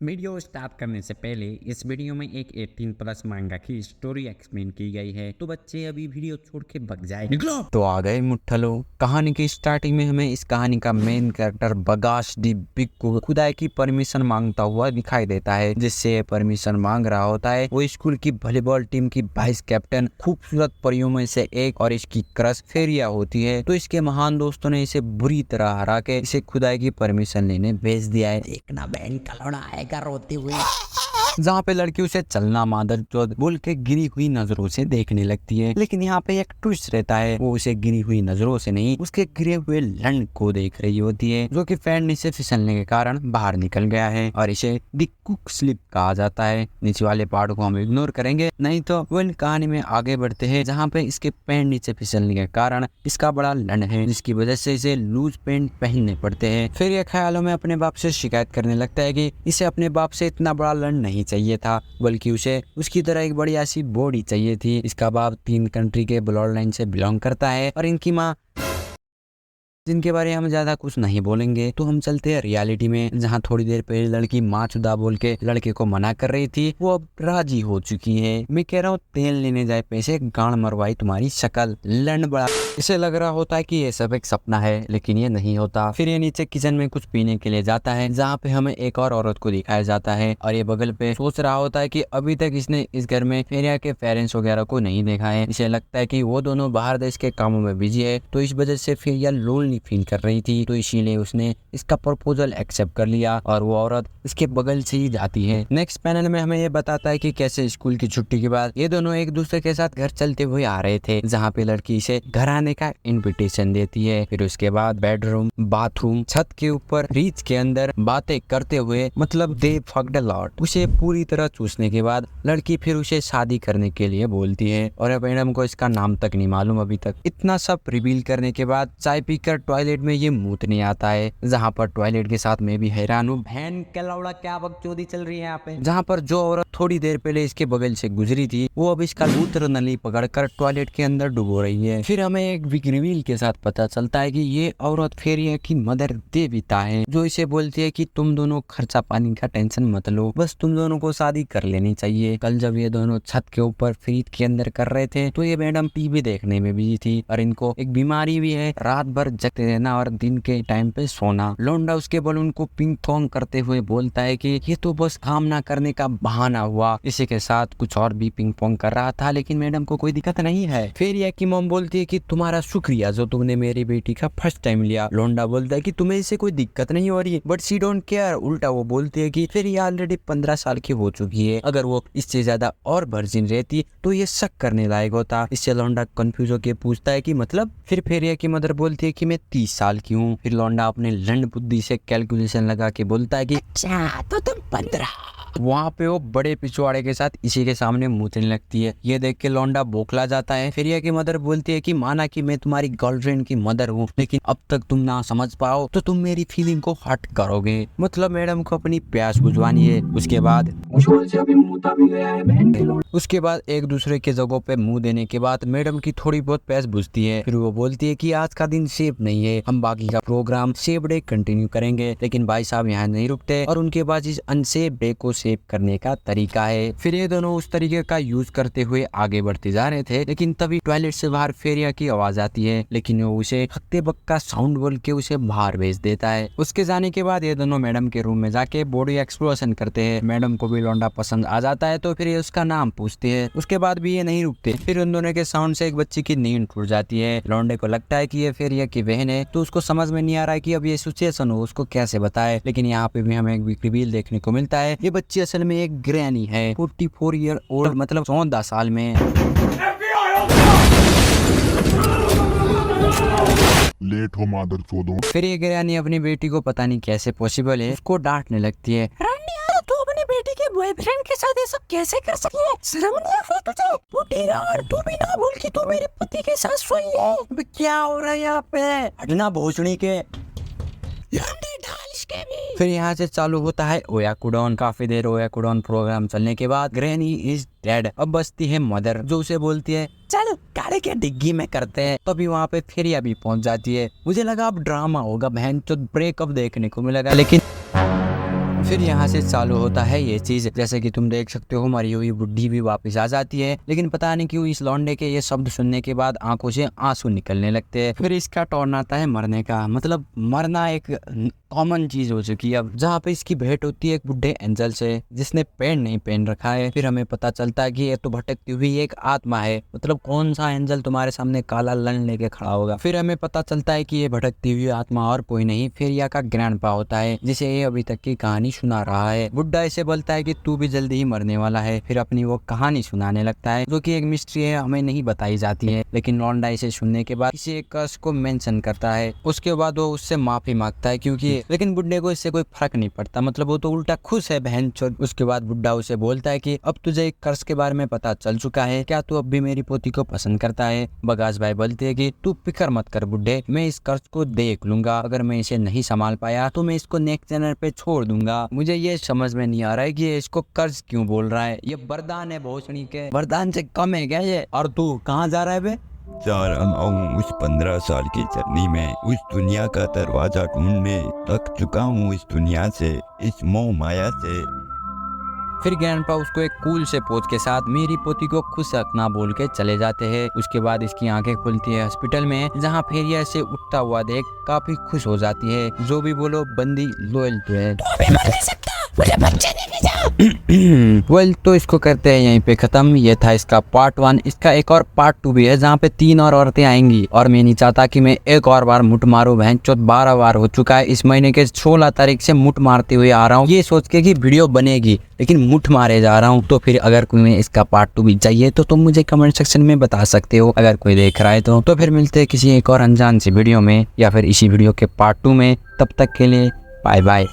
Video start करने से पहले इस वीडियो में एक 18 प्लस मांगा की स्टोरी एक्सप्लेन की गई है, तो बच्चे अभी वीडियो छोड़ के भग जाए। निकलो। तो आ गए मुट्ठलो। कहानी की स्टार्टिंग में हमें इस कहानी का मेन कैरेक्टर बगाश दी बिग खुदाई की परमिशन मांगता हुआ दिखाई देता है। जिससे परमिशन मांग रहा होता है वो स्कूल की वॉलीबॉल टीम की वाइस कैप्टन खूबसूरत परियों में से एक और इसकी क्रश फेरिया होती है। तो इसके महान दोस्तों ने इसे बुरी तरह हरा के इसे खुदाई की परमिशन लेने भेज दिया है। देखना बहन खलौना आएगा रोते हुए। जहाँ पे लड़की उसे चलना मादर चौथ बोल के गिरी हुई नजरों से देखने लगती है। लेकिन यहाँ पे एक ट्विस्ट रहता है, वो उसे गिरी हुई नजरों से नहीं उसके गिरे हुए लंड को देख रही होती है, जो कि फैन नीचे फिसलने के कारण बाहर निकल गया है और इसे द कुक स्लिप कहा जाता है। नीचे वाले पार्ट को हम इग्नोर करेंगे, नहीं तो वो इन कहानी में आगे बढ़ते हैं जहाँ पे इसके पैंट नीचे फिसलने के कारण इसका बड़ा लंड है, जिसकी वजह से इसे लूज पैंट पहनने पड़ते हैं। फिर ये ख्यालों में अपने बाप से शिकायत करने लगता है कि इसे अपने बाप से इतना बड़ा लंड नहीं चाहिए था, बल्कि उसे उसकी तरह एक बड़ी ऐसी बॉडी चाहिए थी। इसका बाप 3 कंट्री के ब्लड लाइन से बिलोंग करता है और इनकी माँ, जिनके बारे में हम ज्यादा कुछ नहीं बोलेंगे। तो हम चलते हैं रियलिटी में, जहाँ थोड़ी देर पहले लड़की माँ चुदा बोल के लड़के को मना कर रही थी, वो अब राजी हो चुकी है। मैं कह रहा हूँ तेल लेने जाए पैसे गांड मरवाई तुम्हारी शक्ल लंड बड़ा। इसे लग रहा होता है कि ये सब एक सपना है, लेकिन ये नहीं होता। फिर ये नीचे किचन में कुछ पीने के लिए जाता है, जहाँ पे हमें एक और औरत को दिखाया जाता है और ये बगल पे सोच रहा होता है कि अभी तक इसने इस घर में फेरिया के पेरेंट्स वगैरह को नहीं देखा है। इसे लगता है कि वो दोनों बाहर देश के कामों में बिजी है, तो इस वजह से फेरिया लोनली फील कर रही थी, तो इसीलिए उसने इसका प्रपोजल एक्सेप्ट कर लिया और वो औरत इसके बगल से ही जाती है। नेक्स्ट पैनल में हमें ये बताता है कि कैसे स्कूल की छुट्टी के बाद ये दोनों एक दूसरे के साथ घर चलते हुए आ रहे थे, जहाँ पे लड़की इसे घर आने का इनविटेशन देती है। फिर उसके बाद बेडरूम, बाथरूम, छत के ऊपर, फ्रिज के अंदर बातें करते हुए, मतलब दे फक्ड अ लॉट। उसे पूरी तरह चूसने के बाद लड़की फिर उसे शादी करने के लिए बोलती है और मैडम को इसका नाम तक नहीं मालूम अभी तक। इतना सब रिवील करने के बाद चाय पीकर टॉयलेट में ये मूतने आता है, जहाँ पर टॉयलेट के साथ मैं भी हैरान हूँ, बहन के लौड़ा क्या बकचोदी चल रही है यहाँ पे। जहाँ पर जो औरत थोड़ी देर पहले इसके बगल से गुजरी थी, वो अब इसका मूत्र नली पकड़कर टॉयलेट के अंदर डुबो रही है। फिर हमें एक बिग रिवील के साथ पता चलता है कि ये औरत फेरिया की मदर देविता है, जो इसे बोलती है कि तुम दोनों खर्चा पानी का टेंशन मत लो, बस तुम दोनों को शादी कर लेनी चाहिए। कल जब ये दोनों छत के ऊपर फ्रिज के अंदर कर रहे थे, तो ये मैडम टीवी देखने में बिजी थी और इनको एक बीमारी भी है, रात भर जगते रहना और दिन के टाइम पे सोना। लोंडा उसके बलून को पिंग पोंग करते हुए बोलता है कि ये तो बस काम ना करने का बहाना हुआ। इसी के साथ कुछ और भी पिंग पोंग कर रहा था, लेकिन मैडम को कोई दिक्कत नहीं है। फिर यह की मॉम बोलती है कि तुम्हारा शुक्रिया जो तुमने मेरी बेटी का फर्स्ट टाइम लिया। लोंडा बोलता है कि तुम्हें इससे कोई दिक्कत नहीं हो रही, बट शी डोंट केयर। उल्टा वो बोलती है कि फिर ये ऑलरेडी 15 साल की हो चुकी है, अगर वो इससे ज्यादा और वर्जिन रहती तो ये शक करने लायक होता। इससे लोंडा कंफ्यूज होकर पूछता है कि मतलब। फिर फेरिया की मदर बोलती है कि मैं 30 साल की हूँ। फिर लौंडा अपने लंड बुद्धि से कैलकुलेशन लगा के बोलता है कि अच्छा तो तुम 15। वहाँ पे वो बड़े पिछवाड़े के साथ इसी के सामने मूतने लगती है। ये देख के लौंडा बौखला जाता है। फेरिया की मदर बोलती है कि माना कि मैं तुम्हारी गर्लफ्रेंड की मदर हूँ, लेकिन अब तक तुम ना समझ पाओ तो तुम मेरी फीलिंग को हर्ट करोगे। मतलब मैडम को अपनी प्यास बुझवानी है। उसके बाद एक दूसरे के जगहों पे मुंह देने के बाद मैडम की थोड़ी बहुत प्यास बुझती है। फिर वो बोलती है कि आज का दिन सेफ नहीं है, हम बाकी का प्रोग्राम सेफ डे कंटिन्यू करेंगे। लेकिन भाई साहब यहाँ नहीं रुकते और उनके पास इस अनसेफ डे को सेव करने का तरीका है। फिर ये दोनों उस तरीके का यूज करते हुए आगे बढ़ते जा रहे थे, लेकिन तभी टॉयलेट से बाहर फेरिया की आवाज आती है, लेकिन वो उसे हक्ते बक्का साउंड बोल के उसे बाहर भेज देता है। उसके जाने के बाद ये दोनों मैडम के रूम में जाके बॉडी एक्सप्लोजन करते हैं। मैडम को भी लौंडा पसंद आ जाता है, तो फिर ये उसका नाम पूछते हैं। उसके बाद भी ये नहीं रुकते। फिर उन दोनों के साउंड से एक बच्ची की नींद टूट जाती है। लौंडे को लगता है कि ये फेरिया की बहन है, तो उसको समझ में नहीं आ रहा है कि अब ये सिचुएशन हो उसको कैसे बताए। लेकिन यहाँ पे भी हमें एक बिग रिवील देखने को मिलता है। ये बच्ची असल में एक ग्रैनी है, 44 ईयर ओल्ड, मतलब 14 साल में। लेट हो मादर चोदो। फिर ये ग्रैनी अपनी बेटी को पता नहीं कैसे पॉसिबल है उसको डांटने लगती है। तू अपनी बेटी के बॉयफ्रेंड के साथ ये सब कैसे कर सकती है? शर्म नहीं आता तुझे? वो तेरा और तू भी ना भूल कि तू मेरे पति के साथ सोई है। अबे क्या हो रहा है यहाँ पे? हटना भोसड़ी के। फिर यहाँ से चालू होता है ओयाकुडोन। काफी देर ओयाकुडोन प्रोग्राम चलने के बाद ग्रैनी इज डेड। अब बचती है मदर, जो उसे बोलती है चल गाड़ी के डिग्गी में करते हैं। तभी वहाँ पे फेरिया भी पहुंच जाती है। मुझे लगा अब ड्रामा होगा, बहन तो ब्रेकअप देखने को मिलेगा, लेकिन फिर यहाँ से चालू होता है ये चीज, जैसे कि तुम देख सकते हो मरी हुई बुढ़ी भी वापस आ जाती है, लेकिन पता नहीं क्यों इस लौंडे के ये शब्द सुनने के बाद आंखों से आंसू निकलने लगते हैं। फिर इसका टर्न आता है मरने का, मतलब मरना एक कॉमन चीज हो चुकी है अब, जहाँ पे इसकी भेंट होती है एक बुढ़े एंजल से जिसने पैंट नहीं पहन रखा है। फिर हमें पता चलता है कि ये तो भटकती हुई एक आत्मा है, मतलब कौन सा एंजल तुम्हारे सामने काला लन लेके खड़ा होगा। फिर हमें पता चलता है कि ये भटकती हुई आत्मा और कोई नहीं फेरिया का ग्रैंडपा होता है, जिसे ये अभी तक की कहानी सुना रहा है। बुड्ढा इसे बोलता है कि तू भी जल्दी ही मरने वाला है, फिर अपनी वो कहानी सुनाने लगता है जो कि एक मिस्ट्री है, हमें नहीं बताई जाती है। लेकिन लौंडा इसे सुनने के बाद किसी एक कर्स को मेंशन करता है, उसके बाद वो उससे माफी मांगता है क्योंकि, लेकिन बुड्ढे को इससे कोई फर्क नहीं पड़ता, मतलब वो तो उल्टा खुश है बहनचोद। उसके बाद बुड्ढा उसे बोलता है कि अब तुझे एक कर्स के बारे में पता चल चुका है, क्या तू अब भी मेरी पोती को पसंद करता है। बगास भाई बोलते है कि तू फिक्र मत कर बुड्ढे, मैं इस कर्स को देख लूंगा, अगर मैं इसे नहीं संभाल पाया तो मैं इसको नेक्स्ट जनर पे छोड़ दूंगा। मुझे ये समझ में नहीं आ रहा है कि ये इसको कर्ज क्यों बोल रहा है, ये वरदान है भोसड़ी के, वरदान से कम है क्या ये। और तू कहाँ जा रहा है बे? जा रहा हूँ उस 15 साल की जर्नी में, उस दुनिया का दरवाजा ढूंढने, थक चुका हूँ इस दुनिया से, इस मोह माया से। फिर ग्रैंडपा उसको एक कूल से पोज के साथ मेरी पोती को खुश रखना बोल के चले जाते हैं। उसके बाद इसकी आंखें खुलती है हॉस्पिटल में, जहाँ फेरिया से उठता हुआ देख काफी खुश हो जाती है। जो भी बोलो बंदी लॉयल तो है। मुझे बच्चे देने जा। वेल तो इसको करते हैं यहीं पे खत्म। ये था इसका पार्ट 1। इसका एक और पार्ट 2 भी है जहाँ पे 3 और औरतें आएंगी, और मैं नहीं चाहता कि मैं एक और बार मुठ मारूं। बहन चौथ 12 बार हो चुका है, इस महीने के 16 तारीख से मुठ मारते हुए आ रहा हूँ, ये सोच के कि वीडियो बनेगी, लेकिन मुठ मारे जा रहा हूँ। तो फिर अगर कोई इसका पार्ट 2 भी चाहिए तो तुम मुझे कमेंट सेक्शन में बता सकते हो, अगर कोई देख रहा है तो फिर मिलते हैं किसी एक और अनजान सी वीडियो में, या फिर इसी वीडियो के पार्ट 2 में। तब तक के लिए बाय बाय।